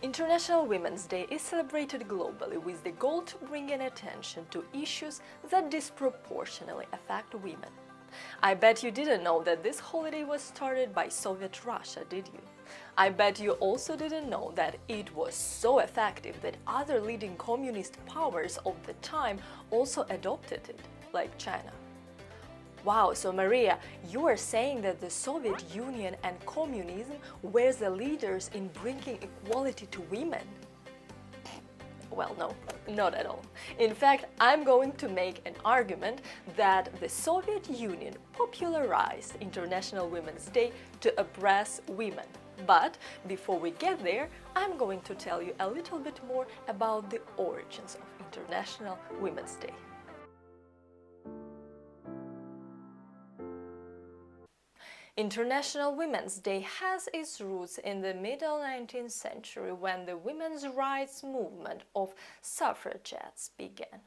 International Women's Day is celebrated globally with the goal to bring in attention to issues that disproportionately affect women. I bet you didn't know that this holiday was started by Soviet Russia, did you? I bet you also didn't know that it was so effective that other leading communist powers of the time also adopted it, like China. Wow, so Maria, you are saying that the Soviet Union and communism were the leaders in bringing equality to women? Well, no, not at all. In fact, I'm going to make an argument that the Soviet Union popularized International Women's Day to oppress women. But before we get there, I'm going to tell you a little bit more about the origins of International Women's Day. International Women's Day has its roots in the middle 19th century when the women's rights movement of suffragettes began,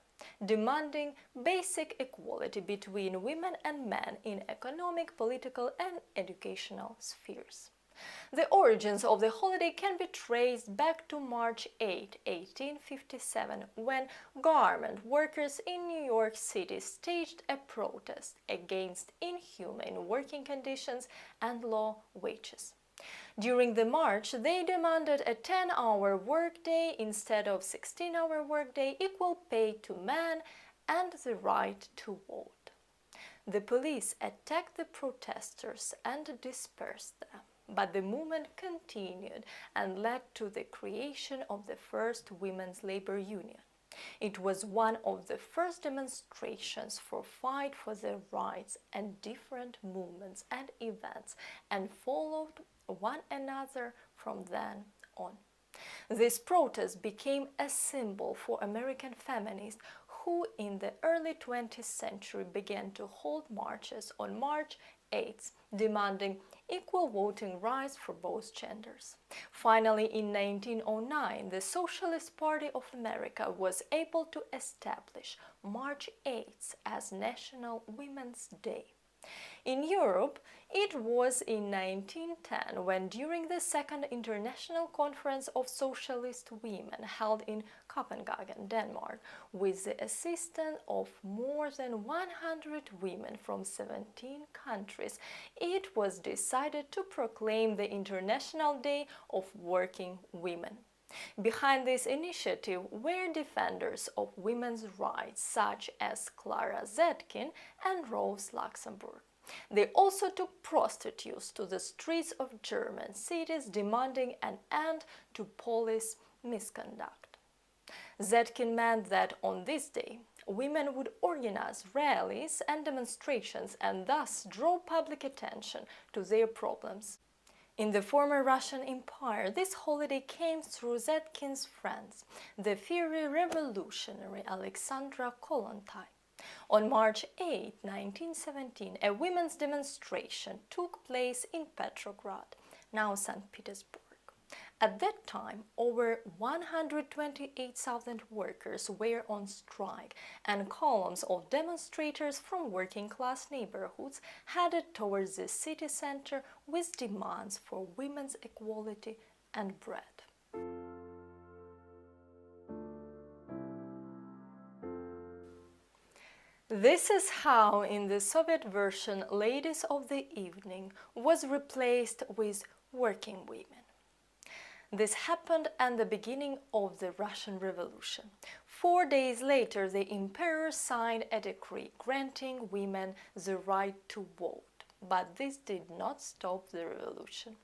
demanding basic equality between women and men in economic, political, and educational spheres. The origins of the holiday can be traced back to March 8, 1857, when garment workers in New York City staged a protest against inhumane working conditions and low wages. During the march, they demanded a 10-hour workday instead of 16-hour workday, equal pay to men, and the right to vote. The police attacked the protesters and dispersed them. But the movement continued and led to the creation of the first women's labor union. It was one of the first demonstrations for fight for their rights and different movements and events, and followed one another from then on. This protest became a symbol for American feminists who in the early 20th century began to hold marches on March 8th, demanding equal voting rights for both genders. Finally, in 1909, the Socialist Party of America was able to establish March 8th as National Women's Day. In Europe, it was in 1910 when, during the Second International Conference of Socialist Women held in Copenhagen, Denmark, with the assistance of more than 100 women from 17 countries, it was decided to proclaim the International Day of Working Women. Behind this initiative were defenders of women's rights such as Clara Zetkin and Rosa Luxemburg. They also took prostitutes to the streets of German cities, demanding an end to police misconduct. Zetkin meant that on this day, women would organize rallies and demonstrations and thus draw public attention to their problems. In the former Russian Empire, this holiday came through Zetkin's friends, the fiery revolutionary Alexandra Kollontai. On March 8, 1917, a women's demonstration took place in Petrograd, now St. Petersburg. At that time, over 128,000 workers were on strike, and columns of demonstrators from working-class neighborhoods headed towards the city center with demands for women's equality and bread. This is how, in the Soviet version, Ladies of the Evening was replaced with Working Women. This happened at the beginning of the Russian Revolution. 4 days later, the emperor signed a decree granting women the right to vote. But this did not stop the revolution.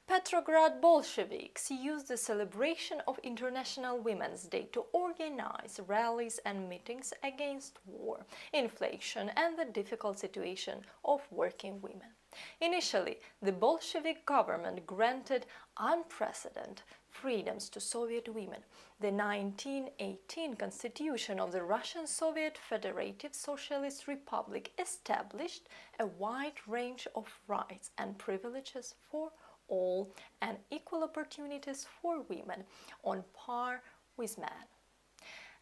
Petrograd Bolsheviks used the celebration of International Women's Day to organize rallies and meetings against war, inflation, and the difficult situation of working women. Initially, the Bolshevik government granted unprecedented freedoms to Soviet women. The 1918 Constitution of the Russian Soviet Federative Socialist Republic established a wide range of rights and privileges for all and equal opportunities for women on par with men.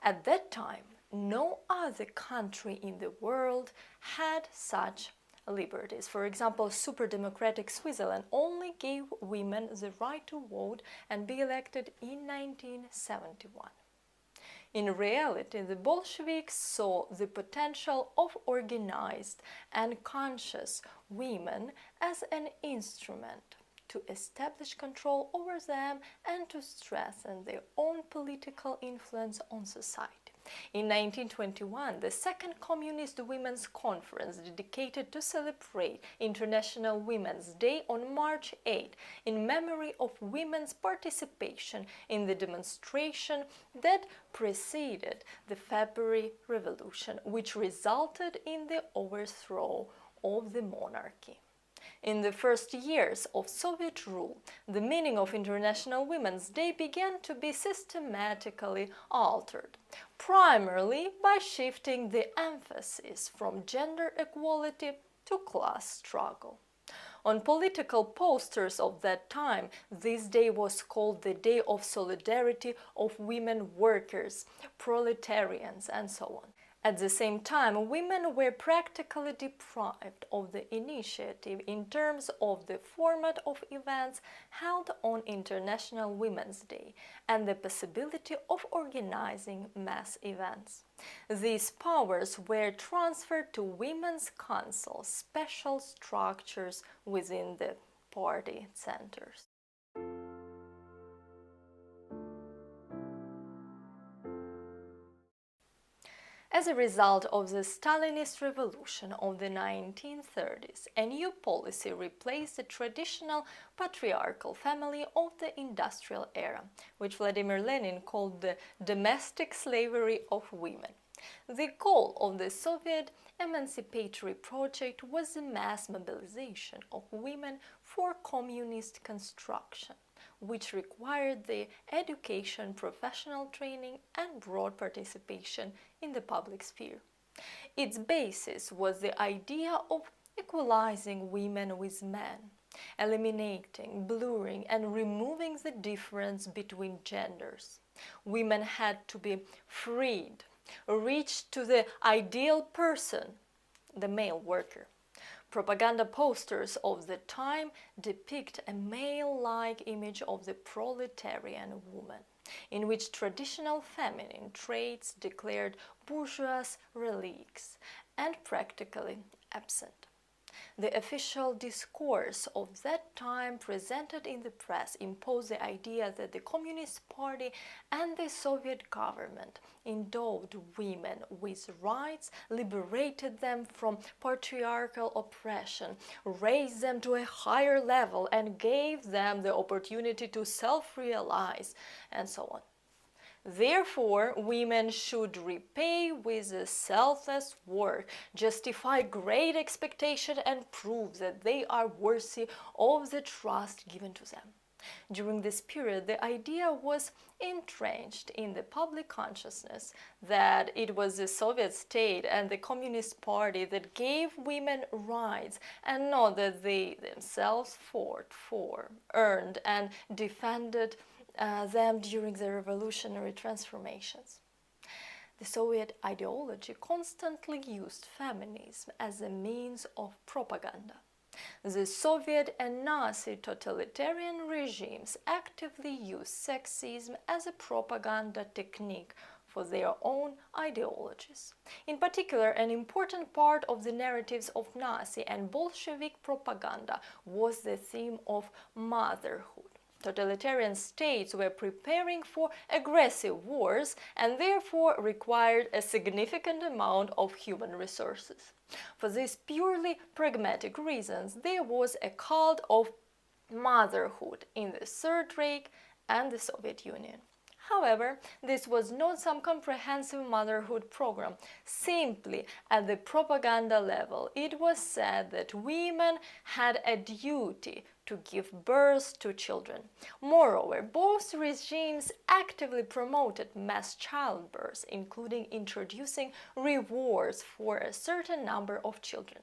At that time, no other country in the world had such liberties. For example, super-democratic Switzerland only gave women the right to vote and be elected in 1971. In reality, the Bolsheviks saw the potential of organized and conscious women as an instrument to establish control over them and to strengthen their own political influence on society. In 1921, the Second Communist Women's Conference, dedicated to celebrate International Women's Day on March 8 in memory of women's participation in the demonstration that preceded the February Revolution, which resulted in the overthrow of the monarchy. In the first years of Soviet rule, the meaning of International Women's Day began to be systematically altered, primarily by shifting the emphasis from gender equality to class struggle. On political posters of that time, this day was called the Day of Solidarity of Women Workers, Proletarians, and so on. At the same time, women were practically deprived of the initiative in terms of the format of events held on International Women's Day and the possibility of organizing mass events. These powers were transferred to women's councils, special structures within the party centers. As a result of the Stalinist revolution of the 1930s, a new policy replaced the traditional patriarchal family of the industrial era, which Vladimir Lenin called the domestic slavery of women. The goal of the Soviet emancipatory project was the mass mobilization of women for communist construction, which required their education, professional training, and broad participation in the public sphere. Its basis was the idea of equalizing women with men, eliminating, blurring, and removing the difference between genders. Women had to be freed, reached to the ideal person, the male worker. Propaganda posters of the time depict a male-like image of the proletarian woman, in which traditional feminine traits declared bourgeois relics and practically absent. The official discourse of that time presented in the press imposed the idea that the Communist Party and the Soviet government endowed women with rights, liberated them from patriarchal oppression, raised them to a higher level, and gave them the opportunity to self-realize, and so on. Therefore, women should repay with a selfless work, justify great expectation, and prove that they are worthy of the trust given to them. During this period, the idea was entrenched in the public consciousness that it was the Soviet state and the Communist Party that gave women rights, and not that they themselves fought for, earned, and defended them during the revolutionary transformations. The Soviet ideology constantly used feminism as a means of propaganda. The Soviet and Nazi totalitarian regimes actively used sexism as a propaganda technique for their own ideologies. In particular, an important part of the narratives of Nazi and Bolshevik propaganda was the theme of motherhood. Totalitarian states were preparing for aggressive wars and therefore required a significant amount of human resources. For these purely pragmatic reasons, there was a cult of motherhood in the Third Reich and the Soviet Union. However, this was not some comprehensive motherhood program. Simply at the propaganda level, it was said that women had a duty to give birth to children. Moreover, both regimes actively promoted mass childbirth, including introducing rewards for a certain number of children.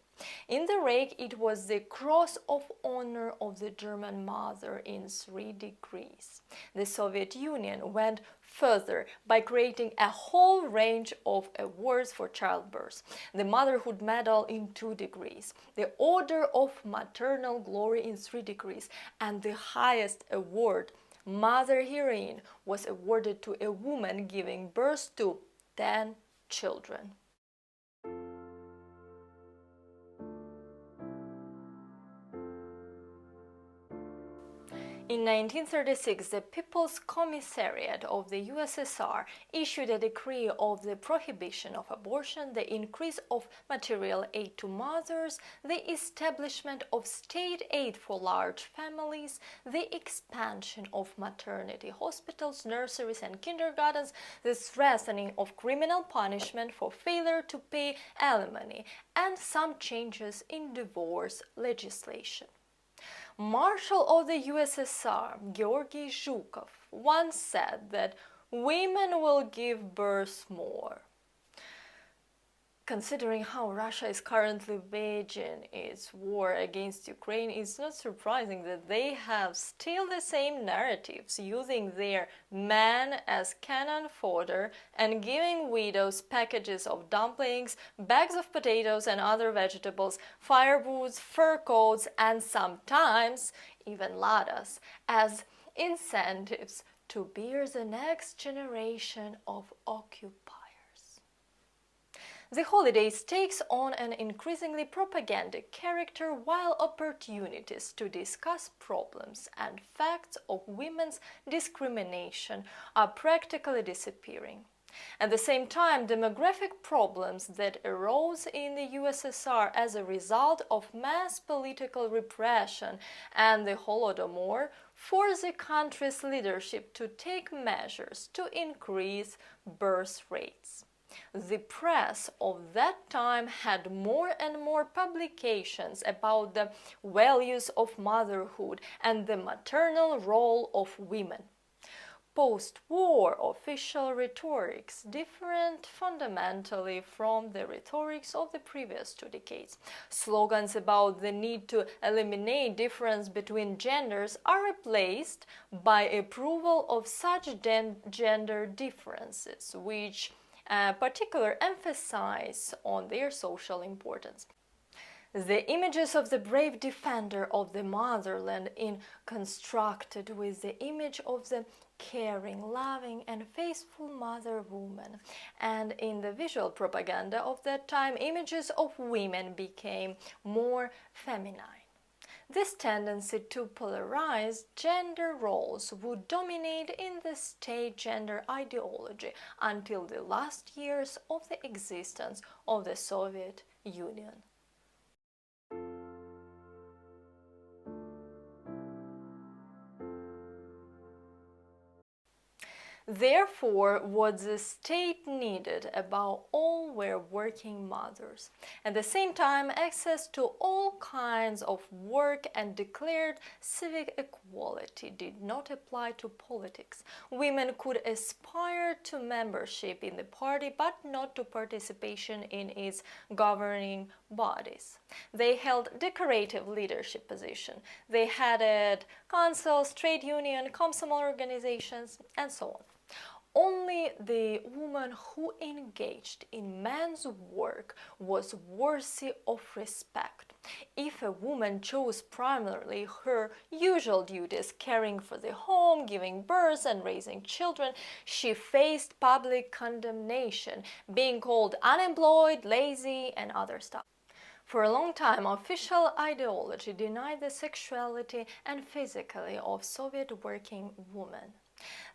In the Reich, it was the Cross of Honor of the German Mother in 3 degrees. The Soviet Union went further by creating a whole range of awards for childbirth. The Motherhood Medal in 2 degrees, the Order of Maternal Glory in 3 degrees, and the highest award, Mother Heroine, was awarded to a woman giving birth to 10 children. In 1936, the People's Commissariat of the USSR issued a decree of the prohibition of abortion, the increase of material aid to mothers, the establishment of state aid for large families, the expansion of maternity hospitals, nurseries and kindergartens, the strengthening of criminal punishment for failure to pay alimony, and some changes in divorce legislation. Marshal of the USSR, Georgy Zhukov, once said that women will give birth more. Considering how Russia is currently waging its war against Ukraine, it's not surprising that they have still the same narratives, using their men as cannon fodder and giving widows packages of dumplings, bags of potatoes and other vegetables, firewoods, fur coats, and sometimes even ladas as incentives to bear the next generation of occupiers. The holidays takes on an increasingly propagandic character, while opportunities to discuss problems and facts of women's discrimination are practically disappearing. At the same time, demographic problems that arose in the USSR as a result of mass political repression and the Holodomor forced the country's leadership to take measures to increase birth rates. The press of that time had more and more publications about the values of motherhood and the maternal role of women. Post-war official rhetorics differed fundamentally from the rhetorics of the previous 2 decades. Slogans about the need to eliminate difference between genders are replaced by approval of such gender differences, which particular emphasis on their social importance. The images of the brave defender of the motherland in constructed with the image of the caring, loving and faithful mother woman, and in the visual propaganda of that time, images of women became more feminine. This tendency to polarize gender roles would dominate in the state gender ideology until the last years of the existence of the Soviet Union. Therefore, what the state needed above all were working mothers. At the same time, access to all kinds of work and declared civic equality did not apply to politics. Women could aspire to membership in the party, but not to participation in its governing bodies. They held decorative leadership positions. They headed councils, trade union, Komsomol organizations, and so on. Only the woman who engaged in man's work was worthy of respect. If a woman chose primarily her usual duties, caring for the home, giving birth and raising children, she faced public condemnation, being called unemployed, lazy, and other stuff. For a long time, official ideology denied the sexuality and physicality of Soviet working women.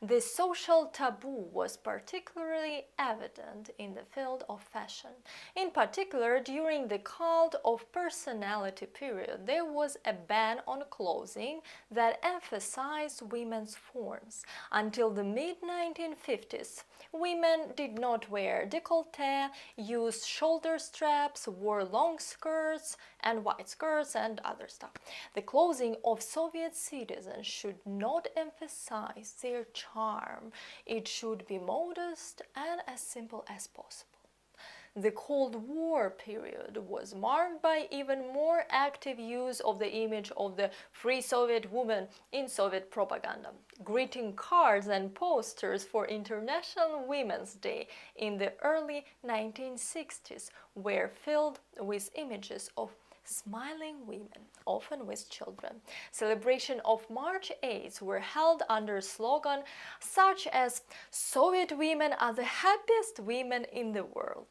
The social taboo was particularly evident in the field of fashion. In particular, during the cult of personality period, there was a ban on clothing that emphasized women's forms. Until the mid-1950s, women did not wear décolleté, used shoulder straps, wore long skirts and white skirts and other stuff. The clothing of Soviet citizens should not emphasize their charm. It should be modest and as simple as possible. The Cold War period was marked by even more active use of the image of the free Soviet woman in Soviet propaganda. Greeting cards and posters for International Women's Day in the early 1960s were filled with images of smiling women, often with children. Celebration of March 8th were held under slogans such as "Soviet women are the happiest women in the world."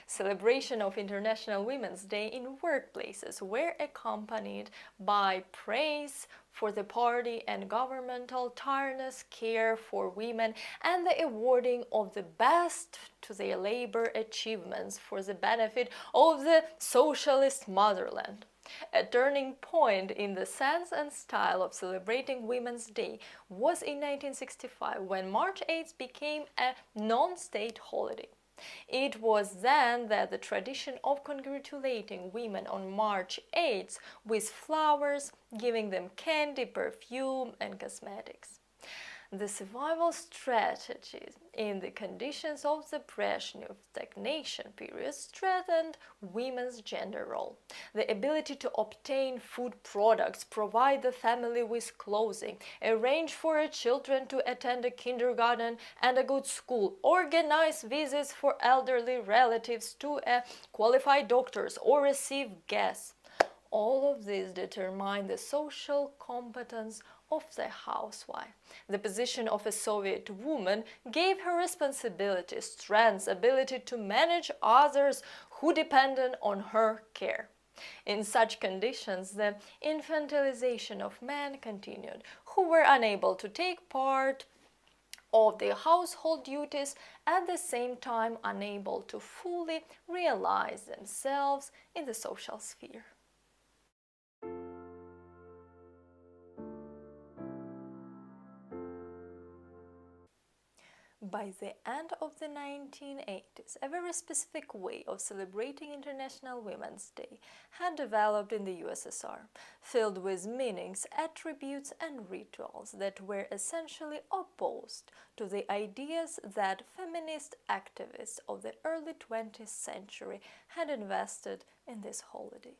Celebration of International Women's Day in workplaces were accompanied by praise for the party and governmental tireless care for women and the awarding of the best to their labor achievements for the benefit of the socialist motherland. A turning point in the sense and style of celebrating Women's Day was in 1965 when March 8th became a non-state holiday. It was then that the tradition of congratulating women on March 8th with flowers, giving them candy, perfume, and cosmetics. The survival strategies in the conditions of the Brezhnev stagnation period strengthened women's gender role. The ability to obtain food products, provide the family with clothing, arrange for her children to attend a kindergarten and a good school, organize visits for elderly relatives to a qualified doctors or receive guests. All of these determine the social competence of the housewife. The position of a Soviet woman gave her responsibility, strength, ability to manage others who depended on her care. In such conditions, the infantilization of men continued, who were unable to take part of their household duties, at the same time unable to fully realize themselves in the social sphere. By the end of the 1980s, a very specific way of celebrating International Women's Day had developed in the USSR, filled with meanings, attributes, and rituals that were essentially opposed to the ideas that feminist activists of the early 20th century had invested in this holiday.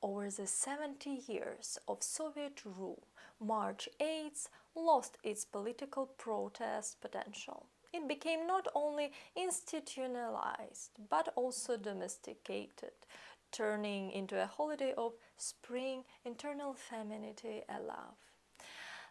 Over the 70 years of Soviet rule, March 8th lost its political protest potential. It became not only institutionalized but also domesticated, turning into a holiday of spring, internal femininity, and love.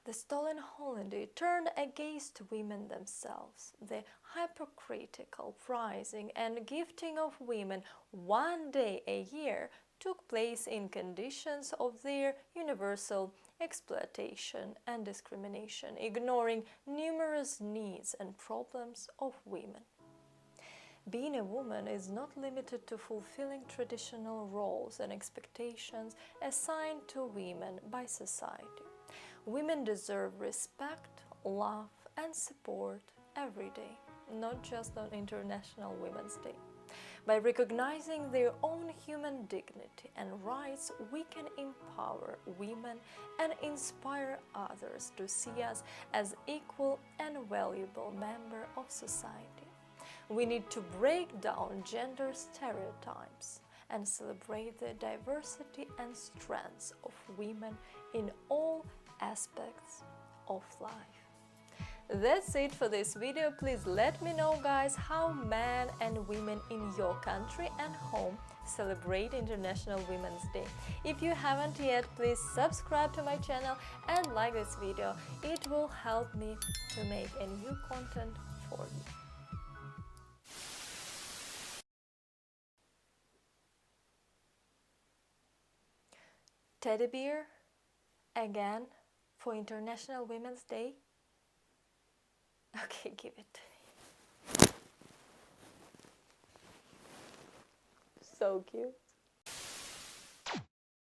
The stolen holiday turned against women themselves. The hypocritical prizing and gifting of women one day a year took place in conditions of their universal exploitation and discrimination, ignoring numerous needs and problems of women. Being a woman is not limited to fulfilling traditional roles and expectations assigned to women by society. Women deserve respect, love, and support every day, not just on International Women's Day. By recognizing their own human dignity and rights, we can empower women and inspire others to see us as equal and valuable members of society. We need to break down gender stereotypes and celebrate the diversity and strengths of women in all aspects of life. That's it for this video. Please let me know, guys, how men and women in your country and home celebrate International Women's Day. If you haven't yet, please subscribe to my channel and like this video. It will help me to make a new content for you. Teddy bear again for International Women's Day? Okay, give it to me. So cute.